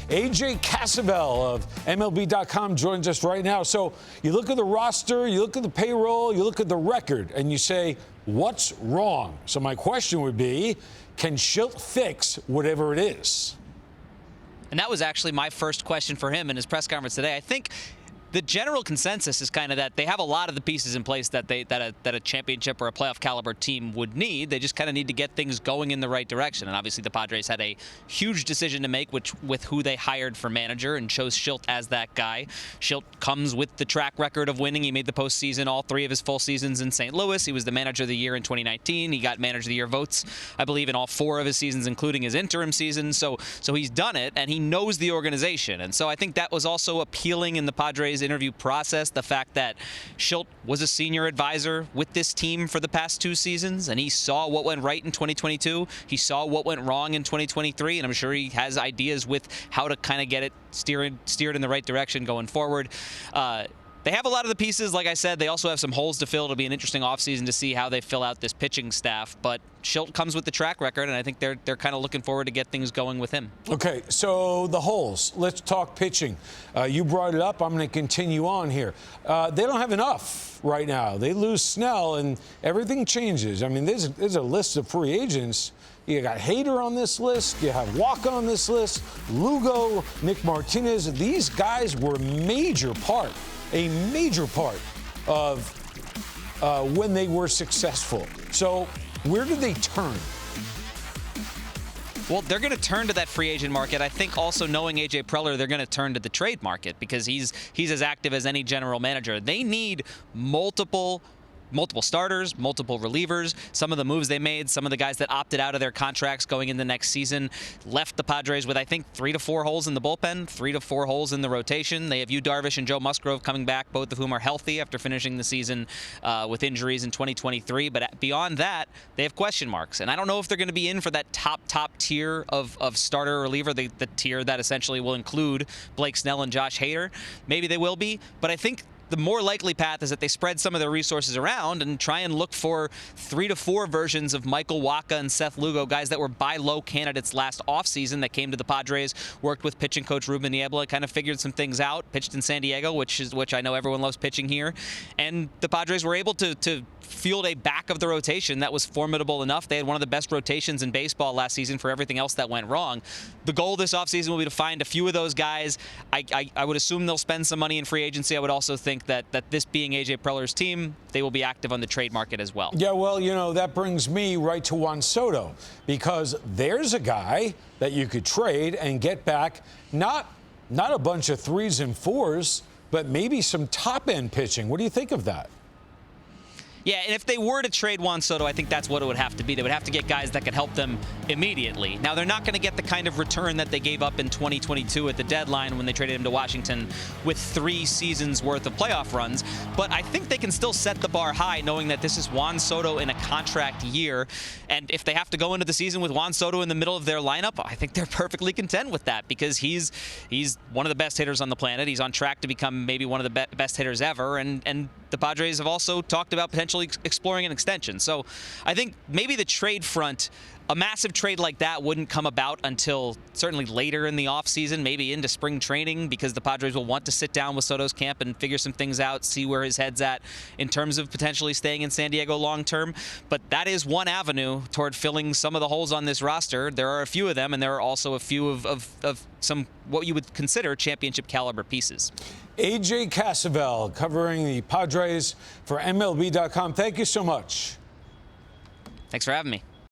AJ Cassavell of MLB.com joins us right now. So you look at the roster, you look at the payroll, you look at the record, and you say, what's wrong? So my question would be, can Shildt fix whatever it is? And that was actually my first question for him in his press conference today. I think the general consensus is kind of that they have a lot of the pieces in place that a championship or a playoff caliber team would need. They just kind of need to get things going in the right direction. And obviously the Padres had a huge decision to make with who they hired for manager and chose Shildt as that guy. Shildt comes with the track record of winning. He made the postseason all 3 of his full seasons in St. Louis. He was the manager of the year in 2019. He got manager of the year votes, I believe, in all 4 of his seasons, including his interim season. So he's done it, and he knows the organization. And so I think that was also appealing in the Padres interview process, the fact that Shildt was a senior advisor with this team for the past 2 seasons, and he saw what went right in 2022. He saw what went wrong in 2023, and I'm sure he has ideas with how to kind of get it steered in the right direction going forward. They have a lot of the pieces, like I said. They also have some holes to fill. It'll be an interesting offseason to see how they fill out this pitching staff. But Shildt comes with the track record, and I think they're kind of looking forward to get things going with him. Okay, so the holes. Let's talk pitching. You brought it up. I'm going to continue on here. They don't have enough right now. They lose Snell, and everything changes. I mean, there's a list of free agents. You got Hader on this list. You have Walker on this list. Lugo, Nick Martinez. These guys were a major part of when they were successful. So where do they turn? Well, they're going to turn to that free agent market. I think also knowing A.J. Preller, they're going to turn to the trade market because he's as active as any general manager. They need multiple starters, multiple relievers. Some of the moves they made, some of the guys that opted out of their contracts going into next season left the Padres with, I think, 3 to 4 holes in the bullpen, 3 to 4 holes in the rotation. They have Yu Darvish and Joe Musgrove coming back, both of whom are healthy after finishing the season with injuries in 2023. But beyond that, they have question marks. And I don't know if they're going to be in for that top tier of starter reliever, the tier that essentially will include Blake Snell and Josh Hader. Maybe they will be, but I think the more likely path is that they spread some of their resources around and try and look for 3 to 4 versions of Michael Wacha and Seth Lugo, guys that were buy low candidates last offseason that came to the Padres, worked with pitching coach Ruben Niebla, kind of figured some things out, pitched in San Diego, which I know everyone loves pitching here. And the Padres were able to field a back of the rotation that was formidable enough. They had one of the best rotations in baseball last season for everything else that went wrong. The goal this offseason will be to find a few of those guys. I would assume they'll spend some money in free agency. I would also think that this being A.J. Preller's team, they will be active on the trade market as well. Yeah, well, you know, that brings me right to Juan Soto, because there's a guy that you could trade and get back not a bunch of 3s and 4s, but maybe some top-end pitching. What do you think of that? Yeah, and if they were to trade Juan Soto, I think that's what it would have to be. They would have to get guys that could help them immediately. Now, they're not going to get the kind of return that they gave up in 2022 at the deadline when they traded him to Washington with 3 seasons worth of playoff runs. But I think they can still set the bar high, knowing that this is Juan Soto in a contract year. And if they have to go into the season with Juan Soto in the middle of their lineup, I think they're perfectly content with that because he's one of the best hitters on the planet. He's on track to become maybe one of the best hitters ever. And the Padres have also talked about potentially exploring an extension. So I think maybe the trade front, a massive trade like that wouldn't come about until certainly later in the offseason, maybe into spring training, because the Padres will want to sit down with Soto's camp and figure some things out, see where his head's at in terms of potentially staying in San Diego long term. But that is one avenue toward filling some of the holes on this roster. There are a few of them, and there are also a few of some what you would consider championship caliber pieces. AJ Cassavell covering the Padres for MLB.com. Thank you so much. Thanks for having me.